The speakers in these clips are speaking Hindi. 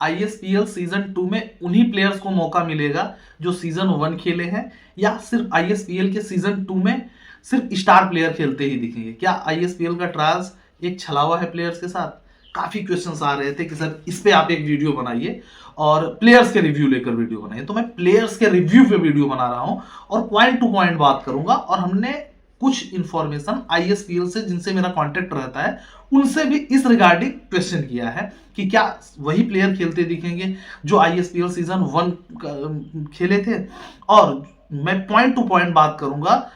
आईएसपीएल सीजन 2 में उन्हीं प्लेयर्स को मौका मिलेगा जो सीजन 1 खेले हैं, या सिर्फ आईएसपीएल के सीजन 2 में सिर्फ स्टार प्लेयर खेलते ही दिखेंगे? क्या आईएसपीएल का ट्रायल्स एक छलावा है प्लेयर्स के साथ? काफी क्वेश्चंस आ रहे थे कि सर इस पे आप एक वीडियो बनाइए और प्लेयर्स के रिव्यू लेकर वीडियो बनाइए। तो मैं प्लेयर्स के रिव्यू पे वीडियो बना रहा हूं और पॉइंट टू पॉइंट बात करूंगा। और हमने कुछ इंफॉर्मेशन आईएसपीएल से जिनसे मेरा कांटेक्ट रहता है उनसे भी इस रिगार्डिंग क्वेश्चन किया है कि क्या वही प्लेयर खेलते दिखेंगे जो आईएसपीएल सीजन 1 खेले थे। और मैं पॉइंट टू पॉइंट बात करूंगा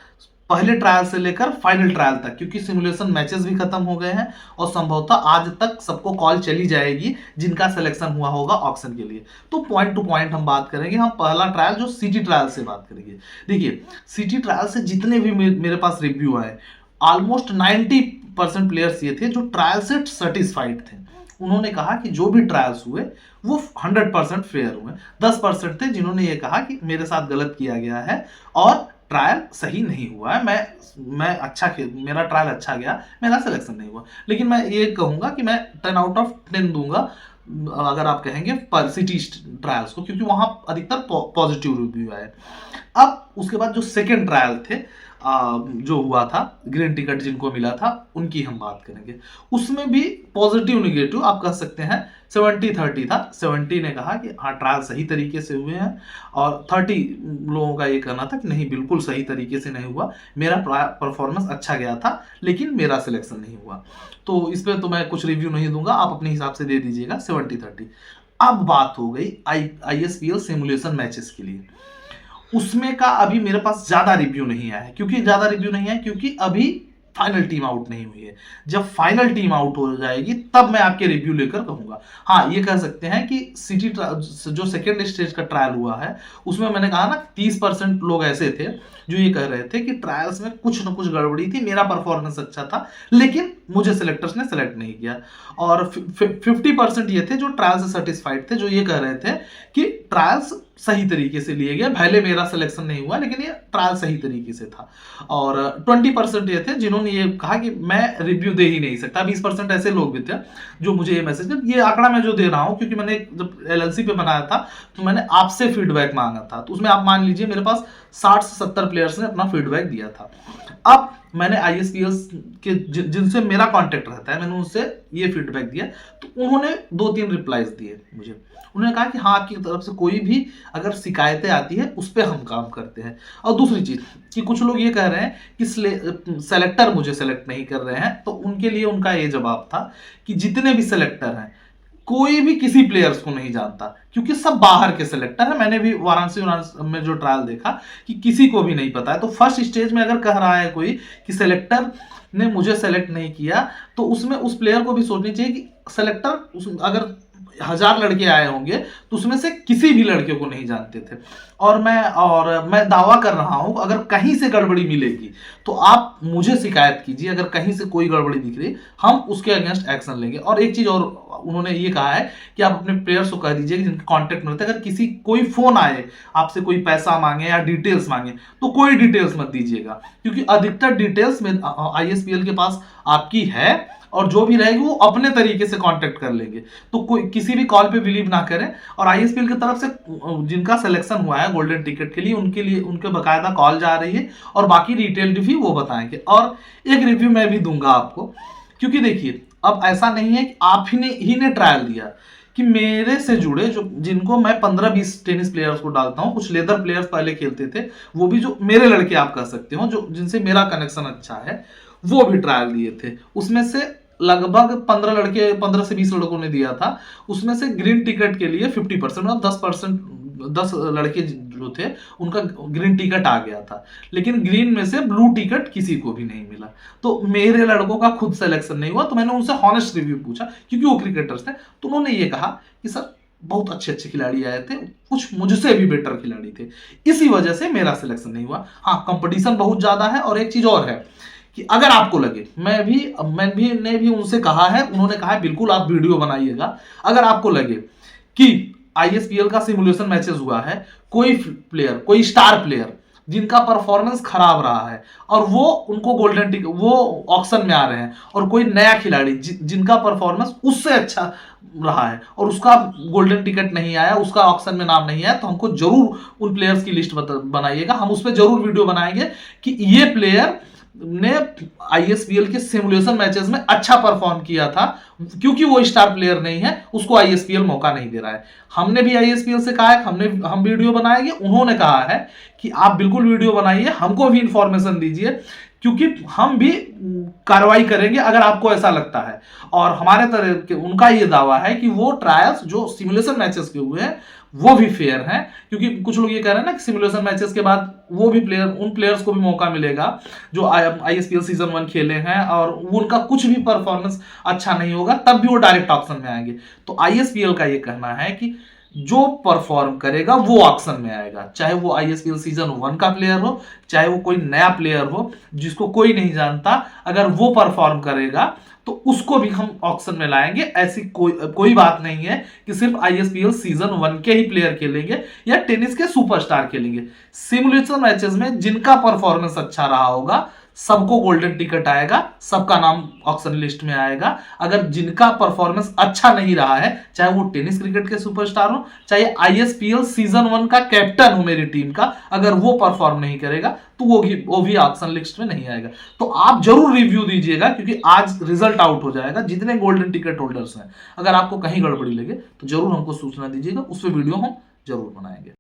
पहले ट्रायल से लेकर फाइनल ट्रायल तक, क्योंकि सिमुलेशन मैचेस भी खत्म हो गए हैं और संभवतः आज तक सबको कॉल चली जाएगी जिनका सिलेक्शन हुआ होगा ऑक्शन के लिए। तो पॉइंट टू पॉइंट हम बात करेंगे। हम पहला ट्रायल जो सिटी ट्रायल से बात करेंगे। देखिए, सिटी ट्रायल से जितने भी मेरे पास रिव्यू आए, ऑलमोस्ट 90% प्लेयर्स ये थे जो ट्रायल से सेटिस्फाइड थे। उन्होंने कहा कि जो भी ट्रायल्स हुए वो 100% फेयर हुए। 10% थे जिन्होंने ये कहा कि मेरे साथ गलत किया गया है और ट्रायल सही नहीं हुआ है, मेरा ट्रायल अच्छा गया, मेरा सिलेक्शन नहीं हुआ। लेकिन मैं ये कहूंगा कि मैं 10 आउट ऑफ 10 दूंगा अगर आप कहेंगे पर सिटी ट्रायल्स को, क्योंकि वहां अधिकतर पॉजिटिव रिव्यू आए। अब उसके बाद जो सेकेंड ट्रायल थे जो हुआ था, ग्रीन टिकट जिनको मिला था, उनकी हम बात करेंगे। उसमें भी पॉजिटिव निगेटिव आप कह सकते हैं 70-30 था। 70 ने कहा कि हाँ ट्रायल सही तरीके से हुए हैं, और 30 लोगों का ये कहना था कि नहीं बिल्कुल सही तरीके से नहीं हुआ, मेरा परफॉर्मेंस अच्छा गया था लेकिन मेरा सिलेक्शन नहीं हुआ। तो इस पर तो मैं कुछ रिव्यू नहीं दूंगा, आप अपने हिसाब से दे दीजिएगा 70-30। अब बात हो गई आईएसपीएल सिमुलेशन मैचेस के लिए। उसमें का अभी मेरे पास ज्यादा रिव्यू नहीं आया है। क्योंकि अभी फाइनल टीम आउट नहीं हुई है। जब फाइनल टीम आउट हो जाएगी तब मैं आपके रिव्यू लेकर कहूंगा। हाँ, ये कह सकते हैं कि सिटी जो सेकेंड स्टेज का ट्रायल हुआ है उसमें मैंने कहा ना 30% लोग ऐसे थे जो ये कह रहे थे कि ट्रायल्स में कुछ ना कुछ गड़बड़ी थी, मेरा परफॉर्मेंस अच्छा था लेकिन मुझे सिलेक्टर्स ने सेलेक्ट नहीं किया। और 50% ये थे जो ट्रायल से सेटिस्फाइड थे, जो ये कह रहे थे कि ट्रायल्स सही तरीके से लिए गए, भले मेरा सिलेक्शन नहीं हुआ लेकिन ये ट्रायल सही तरीके से था। और 20% ये थे जिन्होंने ये कहा कि मैं रिव्यू दे ही नहीं सकता। 20% ऐसे लोग भी थे जो मुझे ये मैसेज, ये आंकड़ा मैं जो दे रहा हूं क्योंकि मैंने जब एलएलसी पे बनाया था तो मैंने आपसे फीडबैक मांगा था, तो उसमें आप मान लीजिए मेरे पास 60 से 70 प्लेयर्स ने अपना फीडबैक दिया था। अब मैंने आईएसपीएल के जिनसे मेरा कांटेक्ट रहता है, मैंने उनसे ये फीडबैक दिया तो उन्होंने 2-3 रिप्लाईज दिए मुझे। उन्होंने कहा कि हाँ आपकी तरफ से कोई भी अगर शिकायतें आती है उस पर हम काम करते हैं। और दूसरी चीज कि कुछ लोग ये कह रहे हैं कि सेलेक्टर मुझे सेलेक्ट नहीं कर रहे हैं, तो उनके लिए उनका ये जवाब था कि जितने भी सेलेक्टर हैं कोई भी किसी प्लेयर्स को नहीं जानता, क्योंकि सब बाहर के सेलेक्टर है। मैंने भी वाराणसी में जो ट्रायल देखा कि किसी को भी नहीं पता है। तो फर्स्ट स्टेज में अगर कह रहा है कोई कि सेलेक्टर ने मुझे सेलेक्ट नहीं किया, तो उसमें उस प्लेयर को भी सोचनी चाहिए कि सेलेक्टर अगर 1000 लड़के आए होंगे तो उसमें से किसी भी लड़के को नहीं जानते थे। और मैं दावा कर रहा हूं अगर कहीं से गड़बड़ी मिलेगी तो आप मुझे शिकायत कीजिए, अगर कहीं से कोई गड़बड़ी दिख रही हम उसके अगेंस्ट एक्शन लेंगे। और एक चीज और उन्होंने ये कहा है कि आप अपने प्लेयर्स को कह दीजिए कि जिनके कांटेक्ट में रहते हैं, अगर किसी कोई फोन आए आपसे, कोई पैसा मांगे या डिटेल्स मांगे, तो कोई डिटेल्स मत दीजिएगा, क्योंकि अधिकतर डिटेल्स में आईएसपीएल के पास आपकी है और जो भी रहेगी वो अपने तरीके से कांटेक्ट कर लेंगे। तो कोई किसी भी कॉल पे बिलीव ना करें। और आईएसपीएल की तरफ से जिनका सिलेक्शन हुआ है गोल्डन टिकट के लिए उनके बकायदा कॉल जा रही है और बाकी डिटेल भी वो बताएंगे। और एक रिव्यू मैं भी दूंगा आपको, क्योंकि देखिए अब ऐसा नहीं है कि आप ही ने ट्रायल दिया, कि मेरे से जुड़े जो जिनको मैं 15-20 टेनिस प्लेयर्स को डालता हूं, कुछ लेदर प्लेयर्स पहले खेलते थे, वो भी जो मेरे लड़के आप कह सकते हो, जो जिनसे मेरा कनेक्शन अच्छा है, वो भी ट्रायल दिए थे। उसमें से लगभग 15 से 20 लड़कों ने दिया था। उसमें से ग्रीन टिकट के लिए 50% मतलब 10 लड़के जो थे उनका ग्रीन टिकट आ गया था, लेकिन ग्रीन में से ब्लू टिकट किसी को भी नहीं मिला। तो मेरे लड़कों का खुद सिलेक्शन नहीं हुआ। तो मैंने उनसे हॉनेस्ट रिव्यू पूछा, क्योंकि वो क्रिकेटर्स थे। तो उन्होंने ये कहा कि सर बहुत अच्छे खिलाड़ी आए थे, कुछ मुझसे भी बेटर खिलाड़ी थे, इसी वजह से मेरा सिलेक्शन नहीं हुआ। हाँ, कंपटीशन बहुत ज्यादा है। और एक चीज और है कि अगर आपको लगे, मैंने भी उनसे कहा है, उन्होंने कहा है बिल्कुल आप वीडियो बनाइएगा। अगर आपको लगे कि आईएसपीएल का सिमुलेशन मैचेस हुआ है, कोई प्लेयर, कोई स्टार प्लेयर जिनका परफॉर्मेंस खराब रहा है और वो उनको गोल्डन टिकट, वो ऑक्शन में आ रहे हैं, और कोई नया खिलाड़ी जिनका परफॉर्मेंस उससे अच्छा रहा है और उसका गोल्डन टिकट नहीं आया, उसका ऑक्शन में नाम नहीं आया, तो हमको जरूर उन प्लेयर्स की लिस्ट बनाइएगा। हम उस पर जरूर वीडियो बनाएंगे कि ये प्लेयर ने आईएसपीएल के सिमुलेशन मैचेस में अच्छा परफॉर्म किया था, क्योंकि वो स्टार प्लेयर नहीं है, उसको आईएसपीएल मौका नहीं दे रहा है। हमने भी आईएसपीएल से कहा है, हम वीडियो बनाएंगे, उन्होंने कहा है कि आप बिल्कुल वीडियो बनाइए, हमको भी इंफॉर्मेशन दीजिए, क्योंकि हम भी कार्रवाई करेंगे अगर आपको ऐसा लगता है। और हमारे तरह के उनका ये दावा है कि वो ट्रायल्स जो सिमुलेशन मैचेस के हुए हैं वो भी फेयर हैं, क्योंकि कुछ लोग ये कह रहे हैं ना कि सिमुलेशन मैचेस के बाद वो भी उन प्लेयर्स को भी मौका मिलेगा जो आईएसपीएल सीजन 1 खेले हैं और उनका कुछ भी परफॉर्मेंस अच्छा नहीं होगा, तब भी वो डायरेक्ट ऑक्शन में आएंगे। तो आईएसपीएल का ये कहना है कि जो परफॉर्म करेगा वो ऑक्शन में आएगा, चाहे वो आईएसपीएल सीजन 1 का प्लेयर हो, चाहे वो कोई नया प्लेयर हो जिसको कोई नहीं जानता, अगर वो परफॉर्म करेगा तो उसको भी हम ऑक्शन में लाएंगे। ऐसी कोई बात नहीं है कि सिर्फ आईएसपीएल सीजन 1 के ही प्लेयर खेलेंगे या टेनिस के सुपरस्टार खेलेंगे। सिमुलेशन मैचेस में जिनका परफॉर्मेंस अच्छा रहा होगा सबको गोल्डन टिकट आएगा, सबका नाम ऑक्शन लिस्ट में आएगा। अगर जिनका परफॉर्मेंस अच्छा नहीं रहा है, चाहे वो टेनिस क्रिकेट के सुपरस्टार हो, चाहे आईएसपीएल सीजन 1 का कैप्टन हो मेरी टीम का, अगर वो परफॉर्म नहीं करेगा तो वो भी ऑक्शन लिस्ट में नहीं आएगा। तो आप जरूर रिव्यू दीजिएगा, क्योंकि आज रिजल्ट आउट हो जाएगा जितने गोल्डन टिकट होल्डर्स हैं। अगर आपको कहीं गड़बड़ी लगे तो जरूर हमको सूचना दीजिएगा, उस पर वीडियो हम जरूर बनाएंगे।